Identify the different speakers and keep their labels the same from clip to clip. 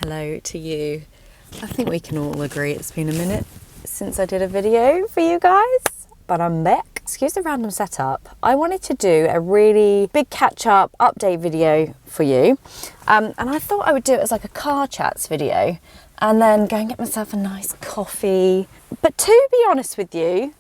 Speaker 1: hello to you. I think we can all agree it's been a minute since I did a video for you guys, but I'm back. Excuse the random setup. I wanted to do a really big catch-up update video for you, and I thought I would do it as like a car chats video and then go and get myself a nice coffee. But to be honest with you,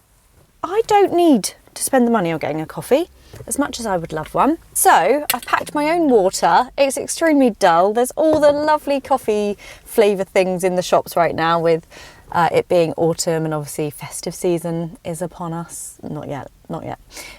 Speaker 1: I don't need to spend the money on getting a coffee, as much as I would love one. So I've packed my own water. It's extremely dull. There's all the lovely coffee flavour things in the shops right now, with it being autumn and obviously festive season is upon us. Not yet.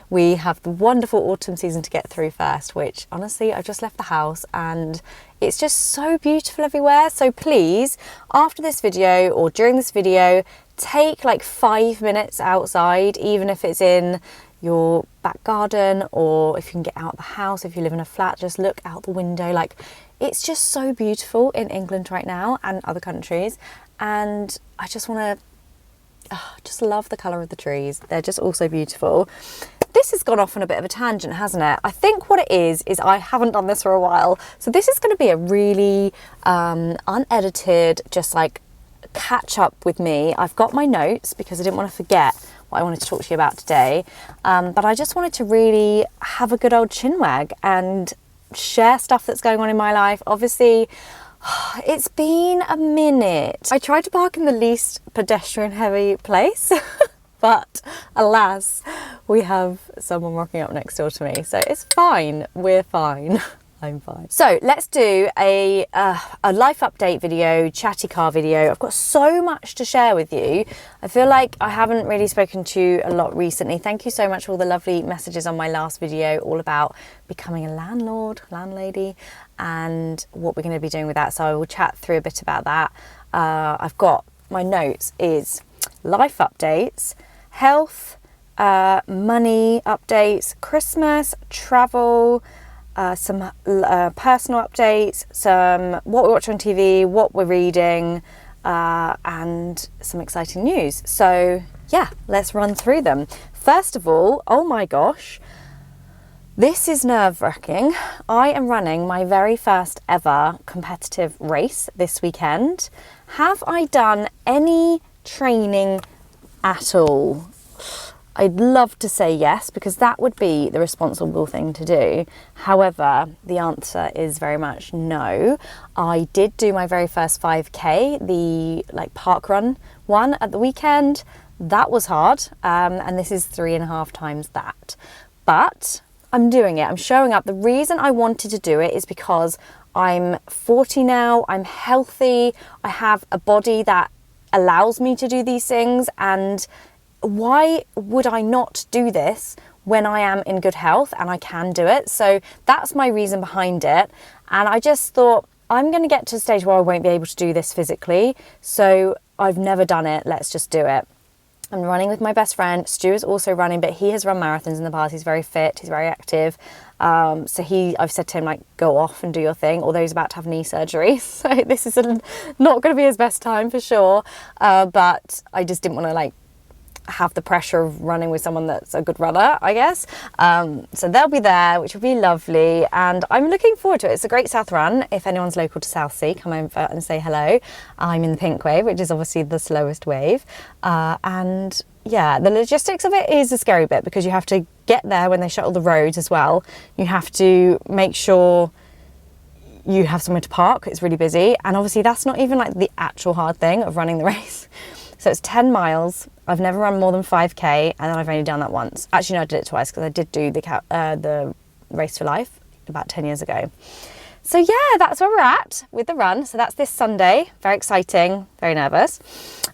Speaker 1: We have the wonderful autumn season to get through first, which honestly, I just left the house and it's just so beautiful everywhere. So please, after this video or during this video, take like 5 minutes outside, even if it's in your back garden, or if you can get out of the house, if you live in a flat, just look out the window. Like, it's just so beautiful in England right now and other countries, and I just want to just love the colour of the trees. They're just also beautiful. This has gone off on a bit of a tangent, hasn't it? I think what it is I haven't done this for a while, so this is going to be a really unedited, just like catch up with me. I've got my notes because I didn't want to forget what I wanted to talk to you about today, but I just wanted to really have a good old chinwag and share stuff that's going on in my life. Obviously, it's been a minute. I tried to park in the least pedestrian heavy place but alas, we have someone rocking up next door to me, so it's fine, we're fine. I'm fine. So let's do a life update video, chatty car video. I've got so much to share with you. I feel like I haven't really spoken to you a lot recently. Thank you so much for all the lovely messages on my last video, all about becoming a landlady, and what we're going to be doing with that. So I will chat through a bit about that. I've got my notes is life updates, health, money updates, Christmas, travel, some personal updates, some what we're watching on TV, what we're reading, and some exciting news. So yeah, let's run through them. First of all, oh my gosh, this is nerve-wracking. I am running my very first ever competitive race this weekend. Have I done any training at all? I'd love to say yes, because that would be the responsible thing to do. However, the answer is very much no. I did do my very first 5K, the like park run one at the weekend. That was hard, and this is 3.5 times that. But I'm doing it, I'm showing up. The reason I wanted to do it is because I'm 40 now, I'm healthy, I have a body that allows me to do these things, and why would I not do this when I am in good health and I can do it? So that's my reason behind it. And I just thought, I'm going to get to a stage where I won't be able to do this physically. So I've never done it. Let's just do it. I'm running with my best friend. Stu is also running, but he has run marathons in the past. He's very fit. He's very active. So I've said to him, like, go off and do your thing, although he's about to have knee surgery. So this is not going to be his best time for sure. But I just didn't want to like have the pressure of running with someone that's a good runner, I guess. So they'll be there, which will be lovely, and I'm looking forward to it. It's a Great South Run. If anyone's local to Southsea, come over and say hello. I'm in the pink wave, which is obviously the slowest wave, and yeah, the logistics of it is a scary bit, because you have to get there when they shut all the roads as well. You have to make sure you have somewhere to park. It's really busy, and obviously that's not even like the actual hard thing of running the race. So it's 10 miles. I've never run more than 5K, and then I've only done that once. Actually, no, I did it twice, because I did do the Race for Life about 10 years ago. So yeah, that's where we're at with the run. So that's this Sunday. Very exciting, very nervous.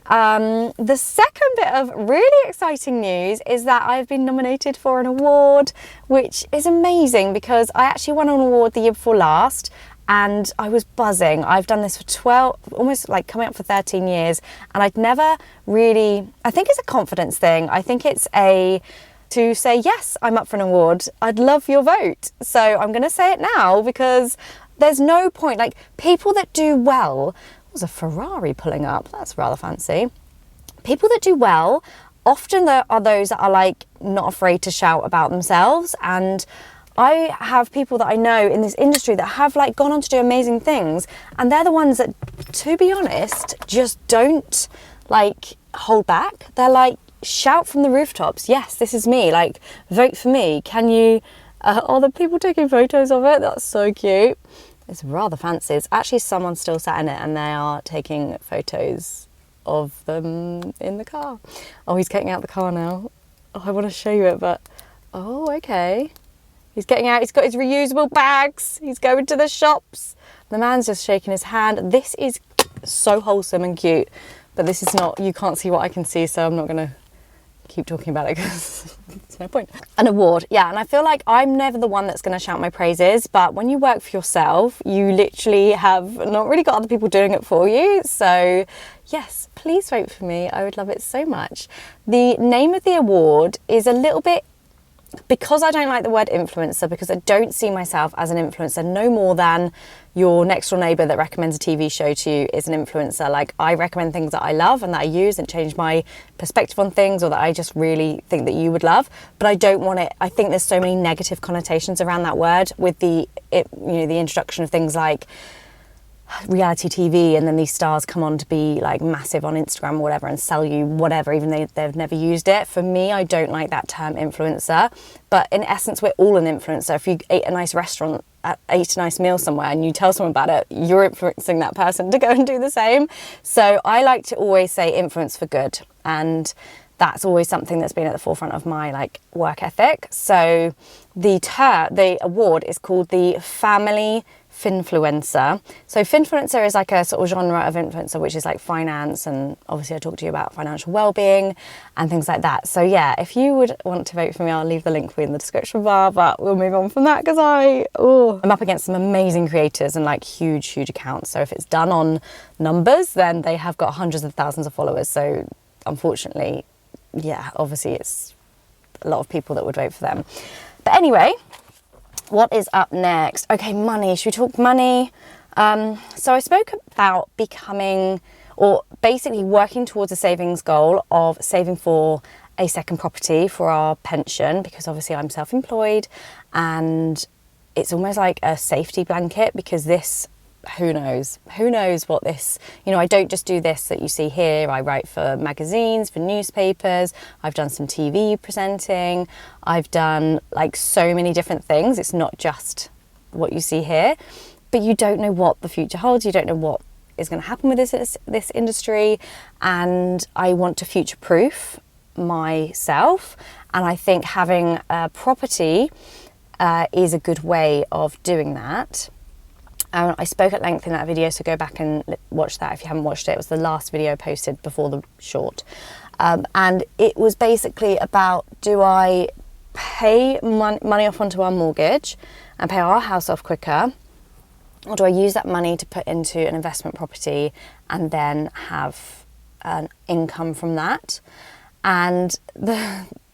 Speaker 1: The second bit of really exciting news is that I've been nominated for an award, which is amazing, because I actually won an award the year before last, and I was buzzing. I've done this for 12, almost like coming up for 13 years, and I'd never really, I think it's a confidence thing. I think it's to say, yes, I'm up for an award. I'd love your vote. So I'm going to say it now, because there's no point, like, people that do well, there's a Ferrari pulling up, that's rather fancy. People that do well, often there are those that are like not afraid to shout about themselves, and I have people that I know in this industry that have like gone on to do amazing things, and they're the ones that, to be honest, just don't like hold back. They're like, shout from the rooftops, yes, this is me, like, vote for me. Can you, oh, the people taking photos of it, that's so cute. It's rather fancy. It's actually someone still sat in it and they are taking photos of them in the car. Oh, he's getting out the car now. Oh, I want to show you it, but, oh, okay. He's getting out, he's got his reusable bags, he's going to the shops. The man's just shaking his hand. This is so wholesome and cute, but this is not, you can't see what I can see, so I'm not gonna keep talking about it because there's no point. An award, yeah, and I feel like I'm never the one that's going to shout my praises, but when you work for yourself, you literally have not really got other people doing it for you. So yes, please vote for me. I would love it so much. The name of the award is a little bit, because I don't like the word influencer, because I don't see myself as an influencer no more than your next door neighbour that recommends a TV show to you is an influencer. Like, I recommend things that I love and that I use and change my perspective on things, or that I just really think that you would love, but I don't want it. I think there's so many negative connotations around that word with the introduction of things like reality TV, and then these stars come on to be like massive on Instagram or whatever and sell you whatever, even though they've never used it. For me, I don't like that term influencer, but in essence, we're all an influencer. If you ate a nice restaurant, ate a nice meal somewhere and you tell someone about it, you're influencing that person to go and do the same. So I like to always say influence for good, and that's always something that's been at the forefront of my like work ethic. So the award is called the Family Finfluencer. So Finfluencer is like a sort of genre of influencer, which is like finance, and obviously I talked to you about financial well-being and things like that. So yeah, if you would want to vote for me, I'll leave the link for you in the description bar, but we'll move on from that because I'm up against some amazing creators and like huge accounts. So if it's done on numbers, then they have got hundreds of thousands of followers. So unfortunately, yeah, obviously it's a lot of people that would vote for them. But anyway, what is up next? Okay, money. Should we talk money? So I spoke about becoming, or basically working towards a savings goal of saving for a second property for our pension, because obviously I'm self-employed and it's almost like a safety blanket, because this, who knows what this, I don't just do this that you see here. I write for magazines, for newspapers, I've done some TV presenting, I've done like so many different things. It's not just what you see here, but you don't know what the future holds. You don't know what is going to happen with this industry, and I want to future-proof myself, and I think having a property is a good way of doing that. I spoke at length in that video, so go back and watch that if you haven't watched it. It was the last video posted before the short. And it was basically about, do I pay money off onto our mortgage and pay our house off quicker, or do I use that money to put into an investment property and then have an income from that? And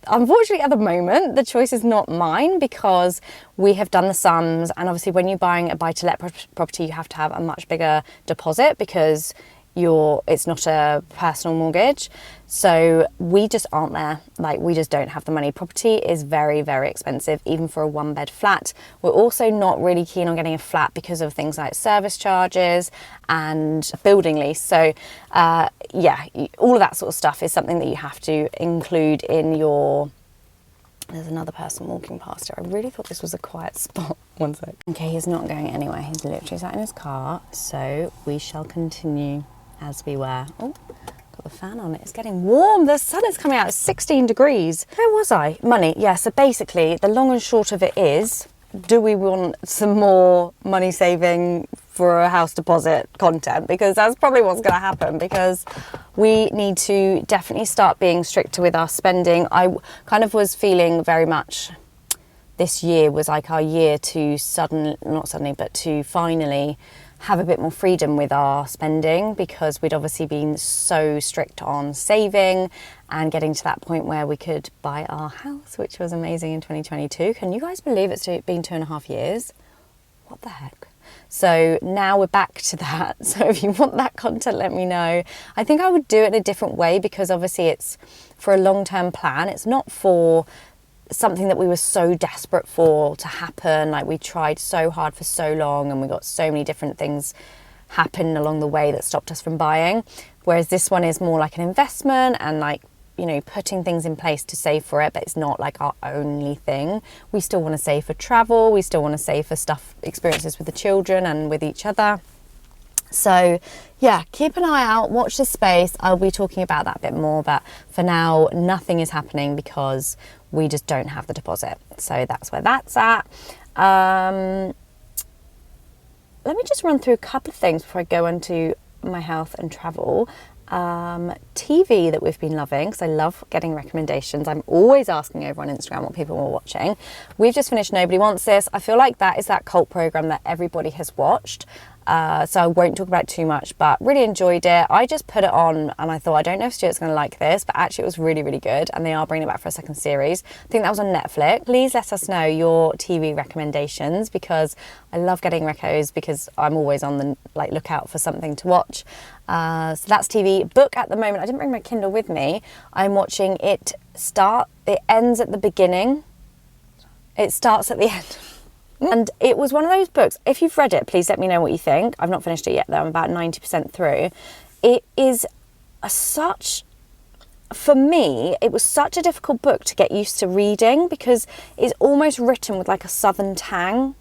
Speaker 1: unfortunately, at the moment, the choice is not mine, because we have done the sums, and obviously when you're buying a buy-to-let property, you have to have a much bigger deposit because it's not a personal mortgage. So we just aren't there. Like, we just don't have the money. Property is very, very expensive, even for a one-bed flat. We're also not really keen on getting a flat because of things like service charges and building lease. So yeah, all of that sort of stuff is something that you have to include in your... There's another person walking past it. I really thought this was a quiet spot. One sec. Okay, he's not going anywhere. He's literally sat in his car. So we shall continue as we were. Oh, got the fan on. It's getting warm. The sun is coming out. It's 16 degrees. Where was I? Money. Yeah, so basically the long and short of it is, do we want some more money saving for a house deposit content? Because that's probably what's going to happen, because we need to definitely start being stricter with our spending. I kind of was feeling very much this year was like our year to to finally have a bit more freedom with our spending, because we'd obviously been so strict on saving and getting to that point where we could buy our house, which was amazing in 2022. Can you guys believe it's been 2.5 years? What the heck? So now we're back to that. So if you want that content, let me know. I think I would do it in a different way, because obviously it's for a long-term plan. It's not for something that we were so desperate for to happen. Like we tried so hard for so long and we got so many different things happen along the way that stopped us from buying. Whereas this one is more like an investment and like, you know, putting things in place to save for it, but it's not like our only thing. We still want to save for travel. We still want to save for stuff, experiences with the children and with each other. So yeah, keep an eye out, watch this space. I'll be talking about that a bit more, but for now, nothing is happening because we just don't have the deposit. So that's where that's at. Let me just run through a couple of things before I go into my health and travel. TV that we've been loving, because I love getting recommendations. I'm always asking over on Instagram what people are watching. We've just finished Nobody Wants This. I feel like that is that cult program that everybody has watched. So I won't talk about it too much, but really enjoyed it. I just put it on and I thought, I don't know if Stuart's going to like this, but actually it was really, really good. And they are bringing it back for a second series. I think that was on Netflix. Please let us know your TV recommendations, because I love getting recos, because I'm always on the lookout for something to watch. So that's TV. Book at the moment, I didn't bring my Kindle with me. I'm watching it start. It ends at the beginning. It starts at the end. And it was one of those books, if you've read it, please let me know what you think. I've not finished it yet though, I'm about 90% through. It is for me, it was such a difficult book to get used to reading, because it's almost written with like a southern twang,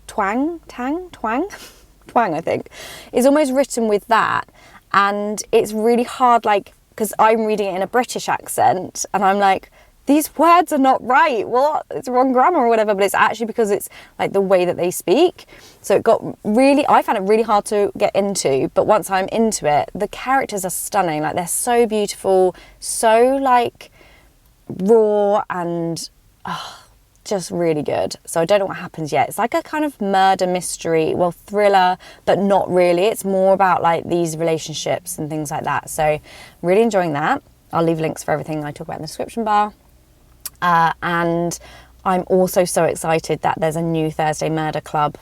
Speaker 1: I think. It's almost written with that. And it's really hard, because I'm reading it in a British accent and I'm like, these words are not right. What? It's wrong grammar or whatever, but it's actually because it's like the way that they speak. So I found it really hard to get into, but once I'm into it, the characters are stunning. Like they're so beautiful, so like raw and just really good. So I don't know what happens yet. It's like a kind of murder mystery, thriller, but not really. It's more about like these relationships and things like that. So really enjoying that. I'll leave links for everything I talk about in the description bar. And I'm also so excited that there's a new Thursday Murder Club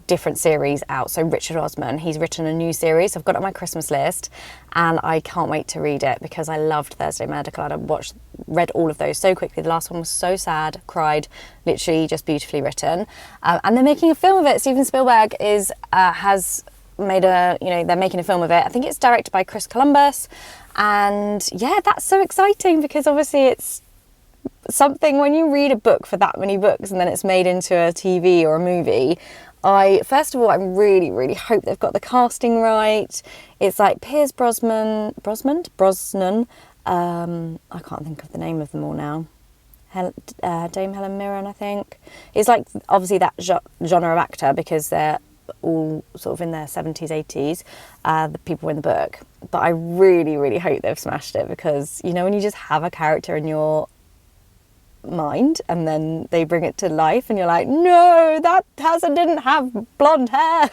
Speaker 1: different series out. So Richard Osman, he's written a new series. I've got it on my Christmas list and I can't wait to read it, because I loved Thursday Murder Club. I read all of those so quickly. The last one was so sad, cried, literally just beautifully written. And they're making a film of it. Steven Spielberg has made they're making a film of it. I think it's directed by Chris Columbus. And yeah, that's so exciting, because obviously it's something when you read a book for that many books and then it's made into a TV or a movie. First of all, I really, really hope they've got the casting right. It's like Piers Brosnan. I can't think of the name of them all now. Dame Helen Mirren, I think. It's like obviously that genre of actor, because they're all sort of in their 70s, 80s, the people in the book. But I really, really hope they've smashed it, because, you know, when you just have a character in your mind and then they bring it to life and you're like, no, that person didn't have blonde hair.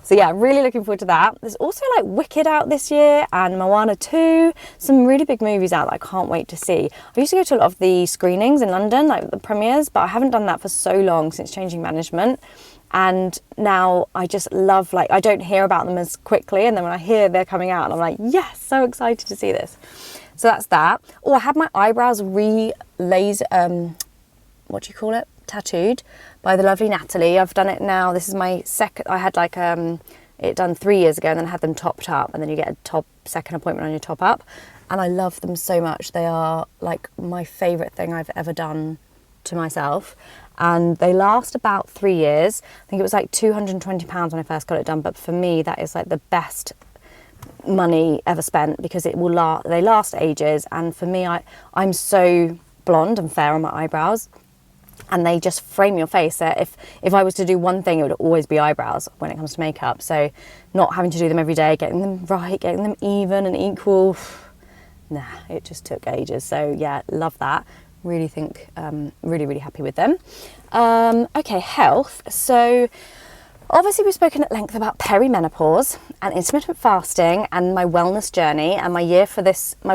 Speaker 1: So yeah, really looking forward to that. There's also like Wicked out this year and Moana 2, some really big movies out that I can't wait to see. I used to go to a lot of the screenings in London, like the premieres, but I haven't done that for so long since changing management. And now I just love, I don't hear about them as quickly, and then when I hear they're coming out, I'm like, yes, so excited to see this. So that's that. Oh, I had my eyebrows tattooed by the lovely Natalie. I've done it now. This is my second. I had it done 3 years ago, and then I had them topped up, and then you get a second appointment on your top up. And I love them so much. They are like my favourite thing I've ever done to myself. And they last about 3 years. I think it was like £220 when I first got it done, but for me that is like the best money ever spent, because they last ages. And for me, I'm so blonde and fair on my eyebrows, and they just frame your face. If I was to do one thing, it would always be eyebrows when it comes to makeup. So not having to do them every day, getting them right, getting them even and equal, nah, it just took ages. So yeah, love that. Really think, really, really happy with them. Okay, health. So obviously we've spoken at length about perimenopause and intermittent fasting and my wellness journey, and my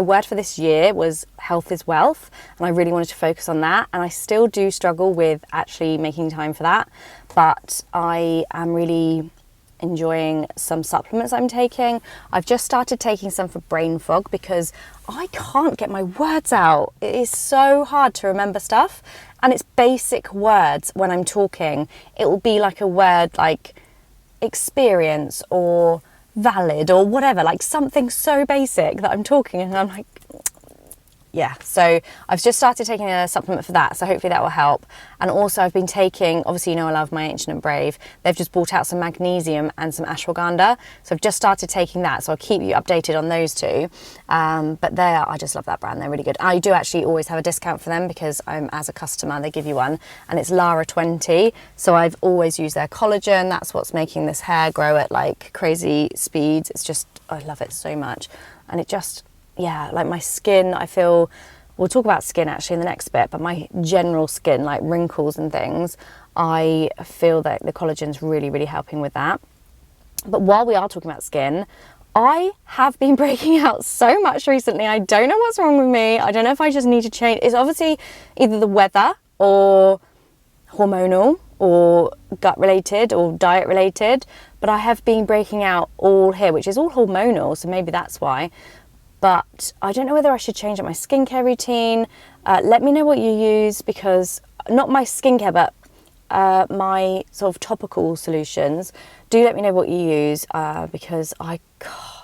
Speaker 1: word for this year was health is wealth, and I really wanted to focus on that. And I still do struggle with actually making time for that, but I am really enjoying some supplements I'm taking. I've just started taking some for brain fog, because I can't get my words out. It is so hard to remember stuff, and it's basic words when I'm talking. It will be like a word like experience or valid or whatever, like something so basic that I'm talking and I'm like, yeah. So I've just started taking a supplement for that, so hopefully that will help. And also I've been taking, obviously you know I love my Ancient and Brave, they've just brought out some magnesium and some ashwagandha, so I've just started taking that, so I'll keep you updated on those two. But I just love that brand, they're really good. I do actually always have a discount for them because I'm, as a customer, they give you one, and it's Lara 20, so I've always used their collagen. That's what's making this hair grow at like crazy speeds. It's just, I love it so much. And it just, yeah, like my skin, I feel, we'll talk about skin actually in the next bit, but my general skin, like wrinkles and things, I feel that the collagen's really, really helping with that. But while we are talking about skin, I have been breaking out so much recently. I don't know what's wrong with me. I don't know if I just need to change. It's obviously either the weather or hormonal or gut related or diet related, but I have been breaking out all here, which is all hormonal, so maybe that's why. But I don't know whether I should change up my skincare routine. Let me know what you use, because not my skincare, but my sort of topical solutions. Do let me know what you use, because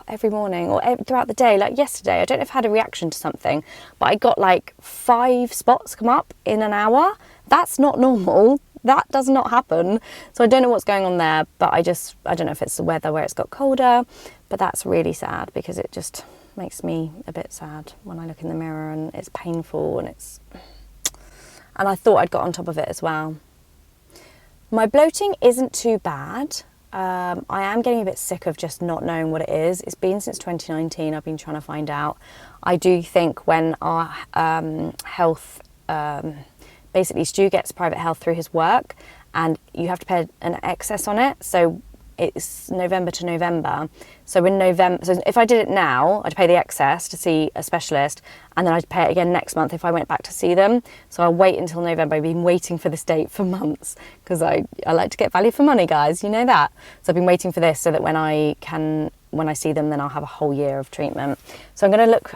Speaker 1: every morning or throughout the day, like yesterday, I don't know if I had a reaction to something, but I got like 5 spots come up in an hour. That's not normal. That does not happen. So I don't know what's going on there, but I don't know if it's the weather where it's got colder, but that's really sad because it just makes me a bit sad when I look in the mirror and it's painful and I thought I'd got on top of it as well. My bloating isn't too bad. I am getting a bit sick of just not knowing what it is. It's been since 2019 I've been trying to find out. I do think when our health, basically Stu gets private health through his work and you have to pay an excess on it, so it's November to November. So in November, so if I did it now, I'd pay the excess to see a specialist, and then I'd pay it again next month if I went back to see them. So I'll wait until November. I've been waiting for this date for months because I like to get value for money, guys. You know that. So I've been waiting for this so that when I see them, then I'll have a whole year of treatment. So I'm going to look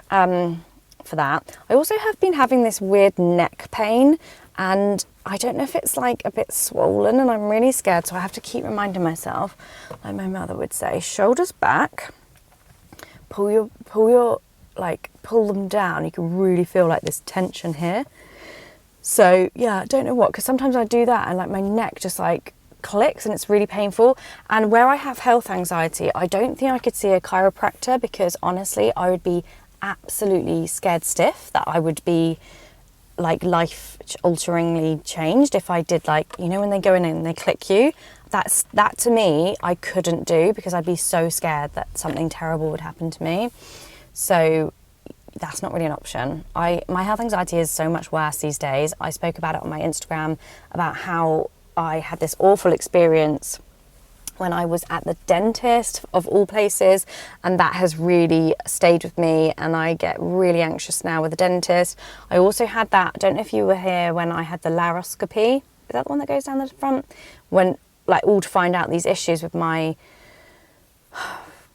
Speaker 1: for that. I also have been having this weird neck pain, and I don't know if it's like a bit swollen, and I'm really scared, so I have to keep reminding myself, like my mother would say, shoulders back, pull them down. You can really feel like this tension here. So yeah, I don't know what, because sometimes I do that and like my neck just like clicks and it's really painful. And where I have health anxiety, I don't think I could see a chiropractor, because honestly I would be absolutely scared stiff that I would be like life alteringly changed if I did, like, you know when they go in and they click you, that to me I couldn't do, because I'd be so scared that something terrible would happen to me. So that's not really an option. My health anxiety is so much worse these days. I spoke about it on my Instagram about how I had this awful experience when I was at the dentist, of all places, and that has really stayed with me, and I get really anxious now with the dentist. I also had that, I don't know if you were here when I had the laroscopy. Is that the one that goes down the front? When, like, all to find out these issues with my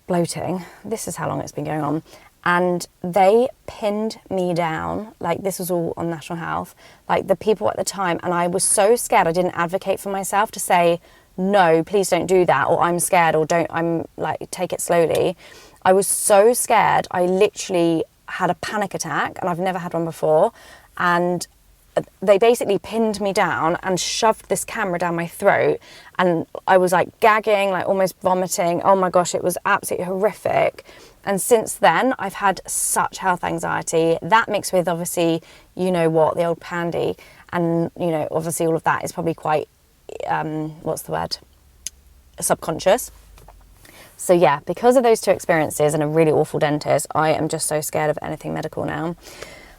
Speaker 1: bloating. This is how long it's been going on. And they pinned me down, like this was all on National Health, like the people at the time, and I was so scared I didn't advocate for myself to say, no, please don't do that, or I'm scared, or I'm like, take it slowly. I was so scared, I literally had a panic attack, and I've never had one before, and they basically pinned me down and shoved this camera down my throat, and I was like gagging, like almost vomiting. Oh my gosh, it was absolutely horrific. And since then, I've had such health anxiety. That mixed with, obviously, you know what, the old pandy, and, you know, obviously all of that is probably quite, what's the word? Subconscious. So yeah, because of those two experiences and a really awful dentist, I am just so scared of anything medical now.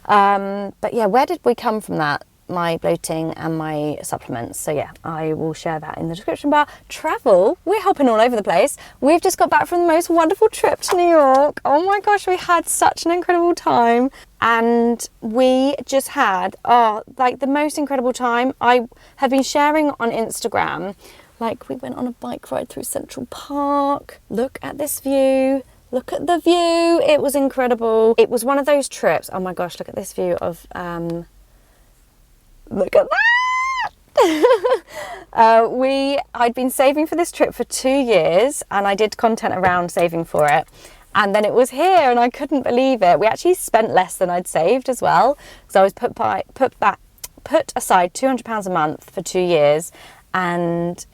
Speaker 1: But yeah, where did we come from that? My bloating and my supplements. So yeah, I will share that in the description bar. Travel, we're hopping all over the place. We've just got back from the most wonderful trip to New York. Oh my gosh, we had such an incredible time. And we just had, like the most incredible time. I have been sharing on Instagram, like we went on a bike ride through Central Park. Look at this view. Look at the view. It was incredible. It was one of those trips. Oh my gosh, look at this view of Look at that! I'd been saving for this trip for 2 years, and I did content around saving for it. And then it was here, and I couldn't believe it. We actually spent less than I'd saved as well. So I was put aside £200 a month for 2 years, and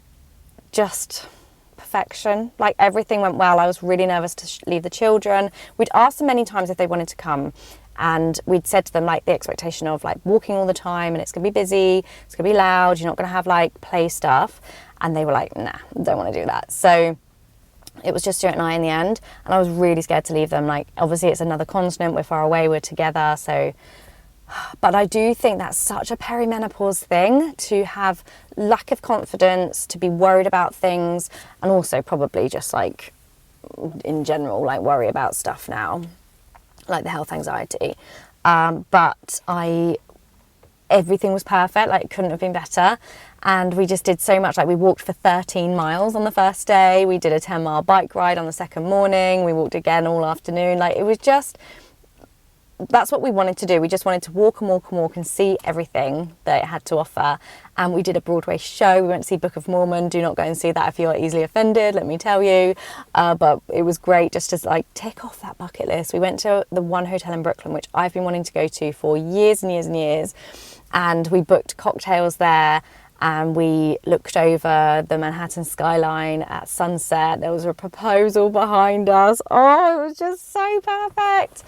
Speaker 1: just perfection. Like, everything went well. I was really nervous to leave the children. We'd asked them many times if they wanted to come, and we'd said to them, like, the expectation of like walking all the time, and it's gonna be busy, it's gonna be loud, you're not gonna have like play stuff. And they were like, nah, don't want to do that. So it was just Stuart and I in the end, and I was really scared to leave them. Like, obviously it's another continent, we're far away, we're together, so. But I do think that's such a perimenopause thing, to have lack of confidence, to be worried about things, and also probably just like in general, like worry about stuff now, like the health anxiety. But everything was perfect, like it couldn't have been better. And we just did so much. Like, we walked for 13 miles on the first day. We did a 10-mile bike ride on the second morning. We walked again all afternoon. Like, it was just, that's what we wanted to do. We just wanted to walk and walk and walk and see everything that it had to offer. And we did a Broadway show. We went to see Book of Mormon. Do not go and see that if you're easily offended, let me tell you. But it was great just to like tick off that bucket list. We went to the one hotel in Brooklyn, which I've been wanting to go to for years and years and years. And we booked cocktails there, and we looked over the Manhattan skyline at sunset. There was a proposal behind us. Oh, it was just so perfect.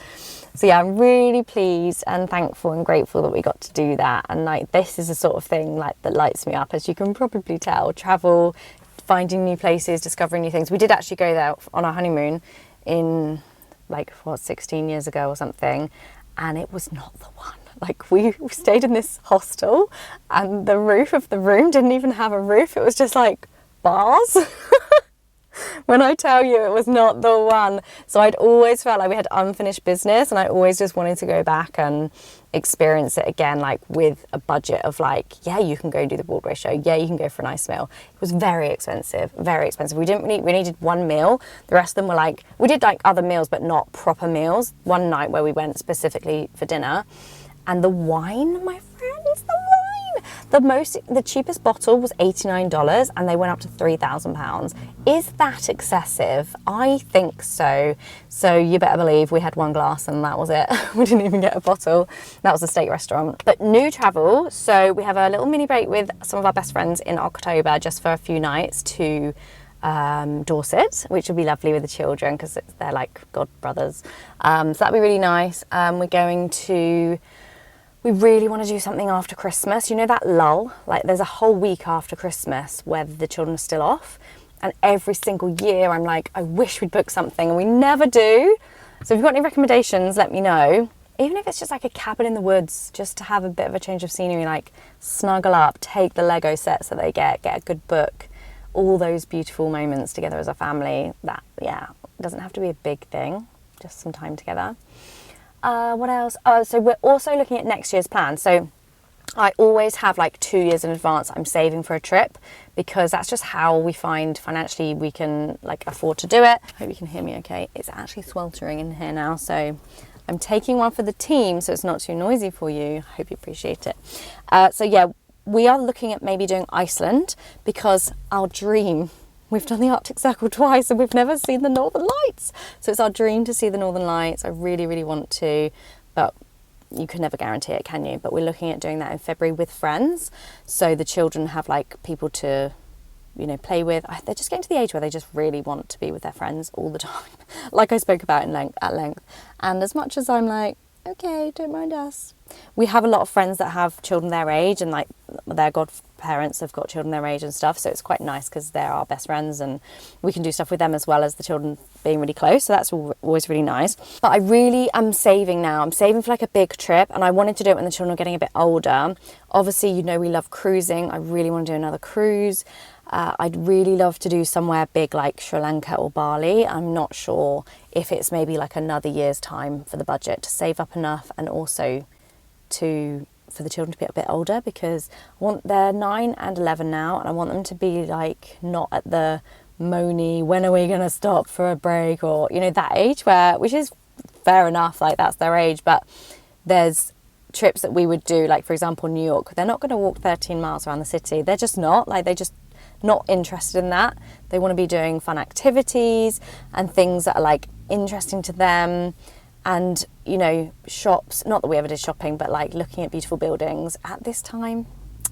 Speaker 1: So yeah, I'm really pleased and thankful and grateful that we got to do that. And like, this is the sort of thing like that lights me up, as you can probably tell. Travel, finding new places, discovering new things. We did actually go there on our honeymoon in like, what, 16 years ago or something, and it was not the one. Like, we stayed in this hostel, and the roof of the room didn't even have a roof. It was just like bars. When I tell you, it was not the one. So I'd always felt like we had unfinished business, and I always just wanted to go back and experience it again, like with a budget of like, yeah, you can go do the Broadway show. Yeah, you can go for a nice meal. It was very expensive, very expensive. We needed one meal. The rest of them were like, we did like other meals, but not proper meals. One night where we went specifically for dinner. And the wine, my friends, the wine. The cheapest bottle was $89, and they went up to £3,000. Is that excessive? I think so. So you better believe we had one glass, and that was it. We didn't even get a bottle. That was a steak restaurant. But new travel. So we have a little mini break with some of our best friends in October, just for a few nights, to Dorset, which will be lovely with the children because they're like god brothers. So that'll be really nice. We really want to do something after Christmas. You know that lull? Like, there's a whole week after Christmas where the children are still off. And every single year I'm like, I wish we'd book something, and we never do. So if you've got any recommendations, let me know. Even if it's just like a cabin in the woods, just to have a bit of a change of scenery, like snuggle up, take the Lego sets that they get a good book. All those beautiful moments together as a family. That, yeah, doesn't have to be a big thing, just some time together. What else? So we're also looking at next year's plan. So I always have like 2 years in advance I'm saving for a trip, because that's just how we find financially we can like afford to do it. Hope you can hear me okay. It's actually sweltering in here now, so I'm taking one for the team so it's not too noisy for you. Hope you appreciate it. So yeah, we are looking at maybe doing Iceland, because our dream, we've done the Arctic Circle twice and we've never seen the Northern Lights. So it's our dream to see the Northern Lights. I really, really want to, but you can never guarantee it, can you? But we're looking at doing that in February with friends. So the children have like people to, you know, play with. They're just getting to the age where they just really want to be with their friends all the time. Like I spoke about at length. And as much as I'm like, okay, don't mind us. We have a lot of friends that have children their age, and like their godparents have got children their age and stuff. So it's quite nice because they're our best friends and we can do stuff with them as well as the children being really close. So that's always really nice. But I really am saving now. I'm saving for like a big trip, and I wanted to do it when the children are getting a bit older. Obviously, you know, we love cruising. I really want to do another cruise. I'd really love to do somewhere big like Sri Lanka or Bali. I'm not sure if it's maybe like another year's time for the budget to save up enough, and also for the children to be a bit older, because they're 9 and 11 now, and I want them to be like not at the moany, when are we going to stop for a break, or, you know, that age which is fair enough, like that's their age, but there's trips that we would do, like for example New York, they're not going to walk 13 miles around the city. They're just not, like they just not interested in that. They want to be doing fun activities and things that are like interesting to them, and you know, shops, not that we ever did shopping, but like looking at beautiful buildings at this time,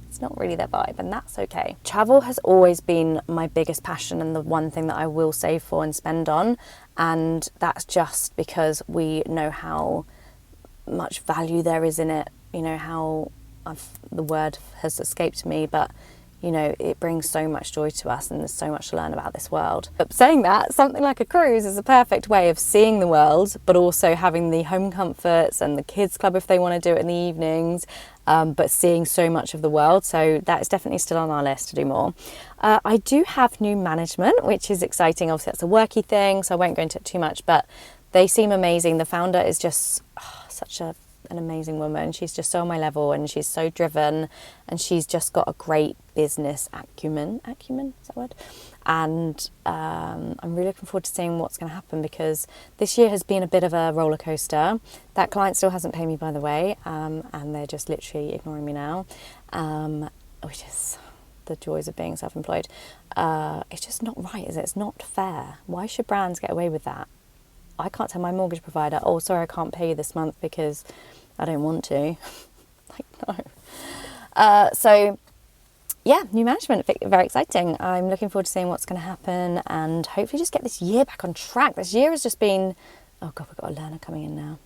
Speaker 1: it's not really their vibe, and that's okay. Travel has always been my biggest passion and the one thing that I will save for and spend on, and that's just because we know how much value there is in it. You know how the word has escaped me, but you know, it brings so much joy to us and there's so much to learn about this world. But saying that, something like a cruise is a perfect way of seeing the world, but also having the home comforts and the kids club if they want to do it in the evenings, but seeing so much of the world. So that is definitely still on our list to do more. I do have new management, which is exciting. Obviously that's a worky thing, so I won't go into it too much, but they seem amazing. The founder is just such an amazing woman. She's just so on my level and she's so driven, and she's just got a great business acumen, is that a word? And I'm really looking forward to seeing what's going to happen, because this year has been a bit of a roller coaster. That client still hasn't paid me, by the way, and they're just literally ignoring me now, which is the joys of being self-employed. It's just not right, is it? It's not fair. Why should brands get away with that? I can't tell my mortgage provider, oh, sorry, I can't pay you this month because I don't want to. Like, no. So, yeah, new management, very exciting. I'm looking forward to seeing what's going to happen and hopefully just get this year back on track. This year has just been, oh God, we've got a learner coming in now.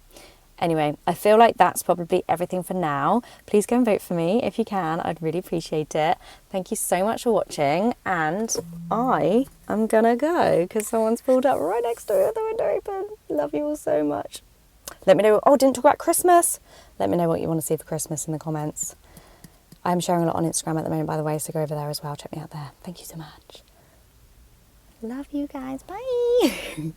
Speaker 1: Anyway, I feel like that's probably everything for now. Please go and vote for me if you can. I'd really appreciate it. Thank you so much for watching, and I am gonna go because someone's pulled up right next to it with the window open. Love you all so much. Let me know, oh, didn't talk about Christmas. Let me know what you want to see for Christmas in the comments. I'm sharing a lot on Instagram at the moment, by the way, so go over there as well. Check me out there. Thank you so much. Love you guys. Bye.